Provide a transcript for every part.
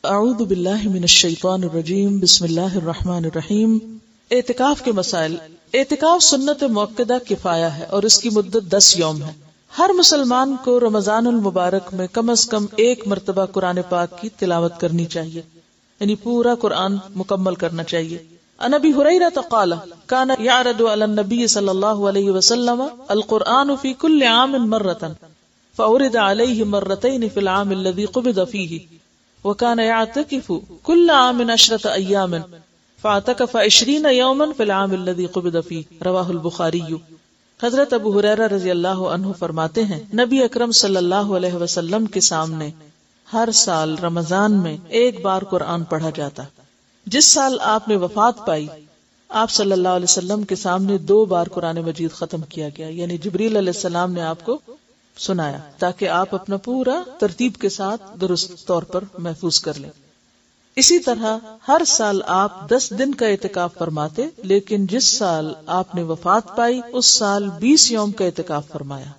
اعوذ باللہ من الشیطان الرجیم بسم اللہ الرحمن الرحیم۔ اعتکاف کے مسائل۔ اعتکاف سنت مؤکدہ کفایہ ہے اور اس کی مدت 10 یوم ہے۔ ہر مسلمان کو رمضان المبارک میں کم از کم ایک مرتبہ قرآن پاک کی تلاوت کرنی چاہیے، یعنی پورا قرآن مکمل کرنا چاہیے۔ عن ابی ہریرہ قال کان یعرض علی النبی صلی اللہ علیہ وسلم القرآن فی کل عام مرۃ فعرض علیہ مرتين فی العام الذی قبض فیہ وكان يعتكف كل عام 10 أيام فاعتكف 20 يوما في العام الذي قبض فيه رواہ البخاری۔ حضرت ابو ہریرہ رضی اللہ عنہ فرماتے ہیں نبی اکرم صلی اللہ علیہ وسلم کے سامنے ہر سال رمضان میں ایک بار قرآن پڑھا جاتا۔ جس سال آپ نے وفات پائی آپ صلی اللہ علیہ وسلم کے سامنے 2 بار قرآن مجید ختم کیا گیا، یعنی جبریل علیہ السلام نے آپ کو سنایا تاکہ آپ اپنا پورا ترتیب کے ساتھ درست طور پر محفوظ کر لیں۔ اسی طرح ہر سال آپ 10 دن کا اعتکاف فرماتے، لیکن جس سال آپ نے وفات پائی اس سال 20 یوم کا اعتکاف فرمایا۔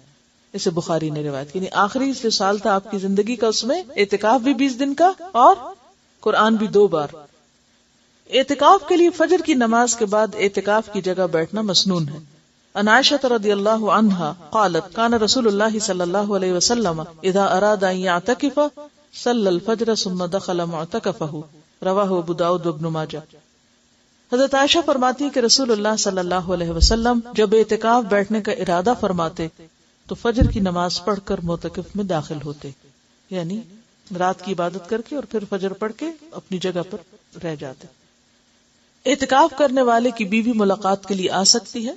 اسے بخاری نے روایت کی، یعنی آخری جو سال تھا آپ کی زندگی کا اس میں اعتکاف بھی 20 دن کا اور قرآن بھی 2 بار۔ اعتکاف کے لیے فجر کی نماز کے بعد اعتکاف کی جگہ بیٹھنا مسنون ہے۔ عن عائشہ رضی اللہ عنہا قالت کان رسول اللہ صلی اللہ علیہ وسلم اذا اراد ان يعتکف صلی الفجر ثم دخل معتکفہ رواہ ابو داؤد وابن ماجہ۔ حضرت عائشہ فرماتی ہے کہ رسول اللہ صلی اللہ علیہ وسلم جب اعتکاف بیٹھنے کا ارادہ فرماتے تو فجر کی نماز پڑھ کر معتکف میں داخل ہوتے، یعنی رات کی عبادت کر کے اور پھر فجر پڑھ کے اپنی جگہ پر رہ جاتے۔ اعتکاف کرنے والے کی بیوی ملاقات کے لیے آ سکتی ہے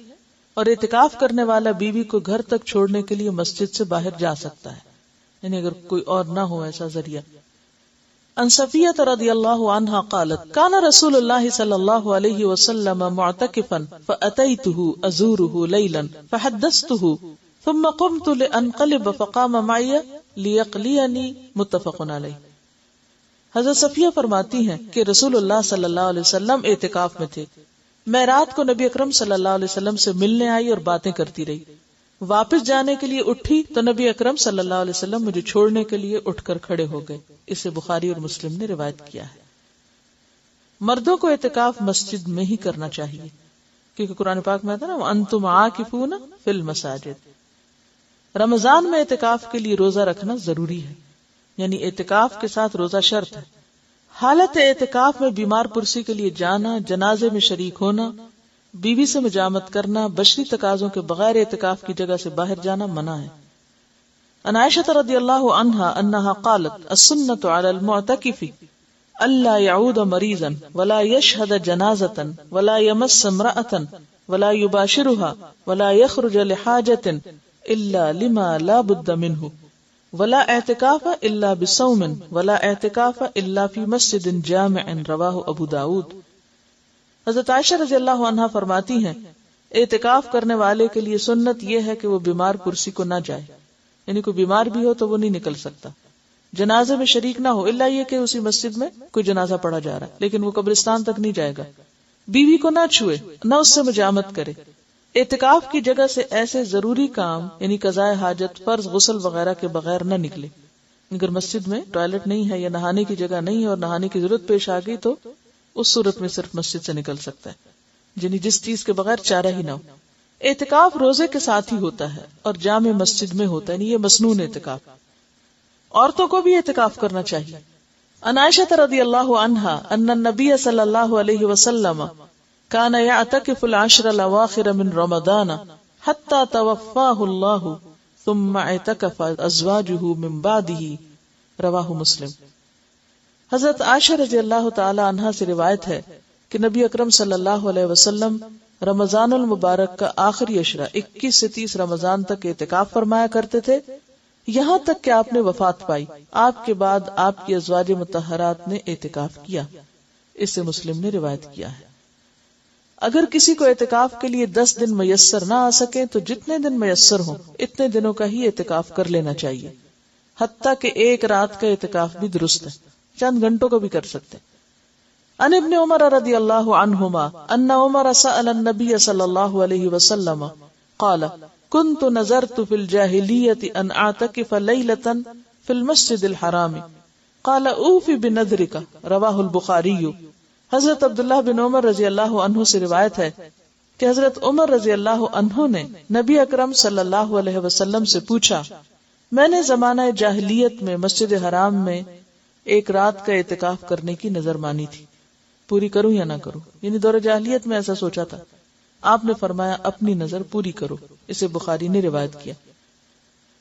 اور اعتکاف کرنے والا بیوی کو گھر تک چھوڑنے کے لیے مسجد سے باہر جا سکتا ہے، یعنی اگر کوئی اور نہ ہو ایسا ذریعہ۔ ان صفیہ رضی اللہ عنہا قالت کان رسول اللہ صلی اللہ علیہ وسلم معتکفا فاتیتہ ازورہ لیلا فحدثتہ ثم قمت لانقلب فقام معی لیقلینی متفق علیہ۔ حضرت صفیہ فرماتی ہیں کہ رسول اللہ صلی اللہ علیہ وسلم اعتکاف میں تھے، میں رات کو نبی اکرم صلی اللہ علیہ وسلم سے ملنے آئی اور باتیں کرتی رہی، واپس جانے کے لیے اٹھی تو نبی اکرم صلی اللہ علیہ وسلم مجھے چھوڑنے کے لیے اٹھ کر کھڑے ہو گئے۔ اسے بخاری اور مسلم نے روایت کیا ہے۔ مردوں کو اعتکاف مسجد میں ہی کرنا چاہیے کیونکہ قرآن پاک میں آتا نا وانتم عاکفون فی المساجد۔ رمضان میں اعتکاف کے لیے روزہ رکھنا ضروری ہے، یعنی اعتکاف کے ساتھ روزہ شرط ہے۔ حالت اعتکاف میں بیمار پرسی کے لیے جانا، جنازے میں شریک ہونا، بیوی سے مجامت کرنا، بشری تقاضوں کے بغیر اعتکاف کی جگہ سے باہر جانا منع ہے۔ عن عائشہ رضی اللہ عنہا انہا قالت السنۃ علی المعتکف الا یعود مریضا ولا یشہد جنازۃ ولا یمس امرأۃ ولا یباشرها ولا یخرج لحاجۃ الا لما لا بد منہ ولا اعتکاف الا بصوم ولا اعتکاف الا فی مسجد جامع رواہ ابو داود۔ حضرت عائشہ رضی اللہ عنہا فرماتی ہیں اعتکاف کرنے والے کے لیے سنت یہ ہے کہ وہ بیمار پرسی کو نہ جائے، یعنی کوئی بیمار بھی ہو تو وہ نہیں نکل سکتا، جنازے میں شریک نہ ہو الا یہ کہ اسی مسجد میں کوئی جنازہ پڑھا جا رہا ہے لیکن وہ قبرستان تک نہیں جائے گا، بیوی کو نہ چھوئے، نہ اس سے مجامت کرے۔ اعتکاف کی جگہ سے ایسے ضروری کام یعنی قضاء حاجت، فرض، غسل وغیرہ کے بغیر نہ نکلے۔ اگر مسجد میں ٹوائلٹ نہیں ہے یا نہانے کی جگہ نہیں ہے اور نہانے کی ضرورت پیش آ گئی تو اس صورت میں صرف مسجد سے نکل سکتا ہے، یعنی جس چیز کے بغیر چارہ ہی نہ ہو۔ اعتکاف روزے کے ساتھ ہی ہوتا ہے اور جامع مسجد میں ہوتا ہے، یعنی یہ مسنون اعتکاف۔ عورتوں کو بھی اعتکاف کرنا چاہیے۔ عن عائشہ رضی اللہ عنہا ان النبی صلی اللہ علیہ وسلم کان یعتکف العشر الاواخر من رمضان حتی توفاہ اللہ ثم اعتکف ازواجہ من بعدہ رواہ مسلم۔ حضرت عائشہ رضی اللہ تعالی عنہا سے روایت ہے کہ نبی اکرم صلی اللہ علیہ وسلم رمضان المبارک کا آخری عشرہ 21 سے 30 رمضان تک اعتکاف فرمایا کرتے تھے، یہاں تک کہ آپ نے وفات پائی۔ آپ کے بعد آپ کی ازواج مطہرات نے اعتکاف کیا، اسے مسلم نے روایت کیا ہے۔ اگر کسی کو اعتکاف کے لیے 10 دن میسر نہ آ سکے تو جتنے دن میسر ہوں اتنے دنوں کا ہی اعتکاف کر لینا چاہیے، حتیٰ کہ ایک رات کا اعتکاف بھی درست ہے، چند گھنٹوں کو بھی کر سکتے۔ عن ابن عمر رضی اللہ عنہما ان عمر سأل النبی صلی اللہ علیہ وسلم قال كنت نظرت في الجاهلية ان اعتكف ليلة في المسجد الحرام قال اوفی بنذرک رواہ البخاری. حضرت عبداللہ بن عمر رضی اللہ عنہ سے روایت ہے کہ حضرت عمر رضی اللہ عنہ نے نبی اکرم صلی اللہ علیہ وسلم سے پوچھا، میں نے زمانہ جاہلیت میں مسجد حرام میں ایک رات کا اعتکاف کرنے کی نظر مانی تھی، پوری کروں یا نہ کروں؟ یعنی دور جاہلیت میں ایسا سوچا تھا. آپ نے فرمایا اپنی نظر پوری کرو. اسے بخاری نے روایت کیا.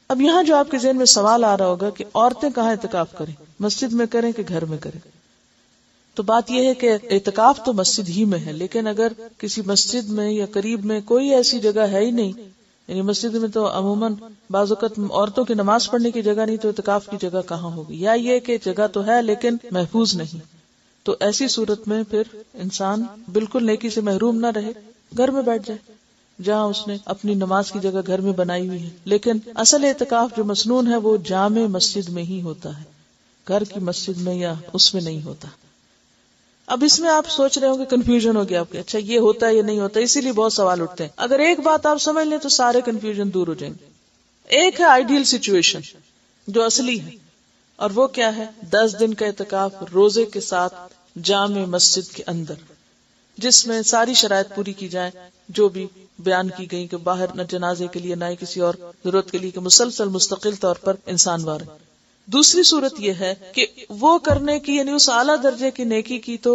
اب یہاں جو آپ کے ذہن میں سوال آ رہا ہوگا کہ عورتیں کہاں اعتکاف کریں، مسجد میں کریں کہ گھر میں کریں؟ تو بات یہ ہے کہ اعتکاف تو مسجد ہی میں ہے، لیکن اگر کسی مسجد میں یا قریب میں کوئی ایسی جگہ ہے ہی نہیں، یعنی مسجد میں تو عموماً بعض اوقات عورتوں کی نماز پڑھنے کی جگہ نہیں، تو اعتکاف کی جگہ کہاں ہوگی؟ یا یہ کہ جگہ تو ہے لیکن محفوظ نہیں، تو ایسی صورت میں پھر انسان بالکل نیکی سے محروم نہ رہے، گھر میں بیٹھ جائے جہاں اس نے اپنی نماز کی جگہ گھر میں بنائی ہوئی ہے. لیکن اصل اعتکاف جو مسنون ہے وہ جامع مسجد میں ہی ہوتا ہے، گھر کی مسجد میں یا اس میں نہیں ہوتا. اب اس میں آپ سوچ رہے ہوں کہ کنفیوژن ہو گیا آپ کے، اچھا یہ ہوتا ہے یہ نہیں ہوتا، اسی لیے بہت سوال اٹھتے ہیں. اگر ایک بات آپ سمجھ لیں تو سارے کنفیوژن دور ہو جائیں گے. ایک ہے آئیڈیل سچویشن جو اصلی ہے، اور وہ کیا ہے؟ 10 دن کا اعتکاف روزے کے ساتھ جامع مسجد کے اندر، جس میں ساری شرائط پوری کی جائیں جو بھی بیان کی گئی، کہ باہر نہ جنازے کے لیے نہ ہی کسی اور ضرورت کے لیے، کہ مسلسل مستقل طور پر انسان وار. دوسری صورت یہ ہے کہ وہ کرنے کی، یعنی اس اعلیٰ درجے کی نیکی کی تو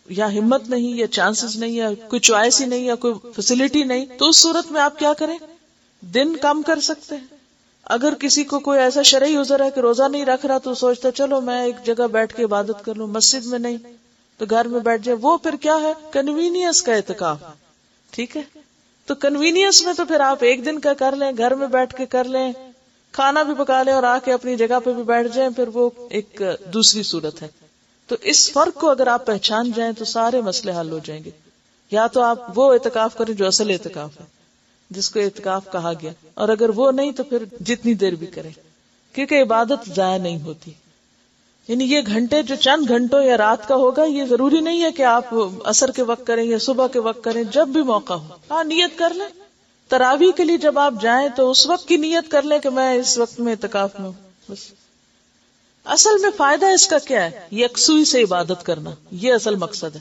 یا ہمت نہیں یا چانسز نہیں یا کوئی چوائس ہی نہیں یا کوئی فیسلٹی نہیں، تو اس صورت میں آپ کیا کریں؟ دن کم کر سکتے ہیں. اگر کسی کو کوئی ایسا شرعی عذر ہے کہ روزہ نہیں رکھ رہا، تو سوچتا چلو میں ایک جگہ بیٹھ کے عبادت کر لوں، مسجد میں نہیں تو گھر میں بیٹھ جائے. وہ پھر کیا ہے؟ کنوینئنس کا اعتکاف. ٹھیک ہے، تو کنوینئنس میں تو پھر آپ ایک دن کا کر لیں، گھر میں بیٹھ کے کر لیں، کھانا بھی پکا لیں اور آ کے اپنی جگہ پہ بھی بیٹھ جائیں، پھر وہ ایک دوسری صورت ہے. تو اس فرق کو اگر آپ پہچان جائیں تو سارے مسئلے حل ہو جائیں گے. یا تو آپ وہ اعتکاف کریں جو اصل اعتکاف ہے، جس کو اعتکاف کہا گیا، اور اگر وہ نہیں تو پھر جتنی دیر بھی کریں، کیونکہ عبادت ضائع نہیں ہوتی. یعنی یہ گھنٹے جو چند گھنٹوں یا رات کا ہوگا، یہ ضروری نہیں ہے کہ آپ عصر کے وقت کریں یا صبح کے وقت کریں، جب بھی موقع ہو. ہاں نیت کر لیں. تراویح کے لیے جب آپ جائیں تو اس وقت کی نیت کر لیں کہ میں اس وقت میں اعتکاف میں ہوں. بس اصل میں فائدہ اس کا کیا ہے؟ یکسوئی سے عبادت کرنا، یہ اصل مقصد ہے.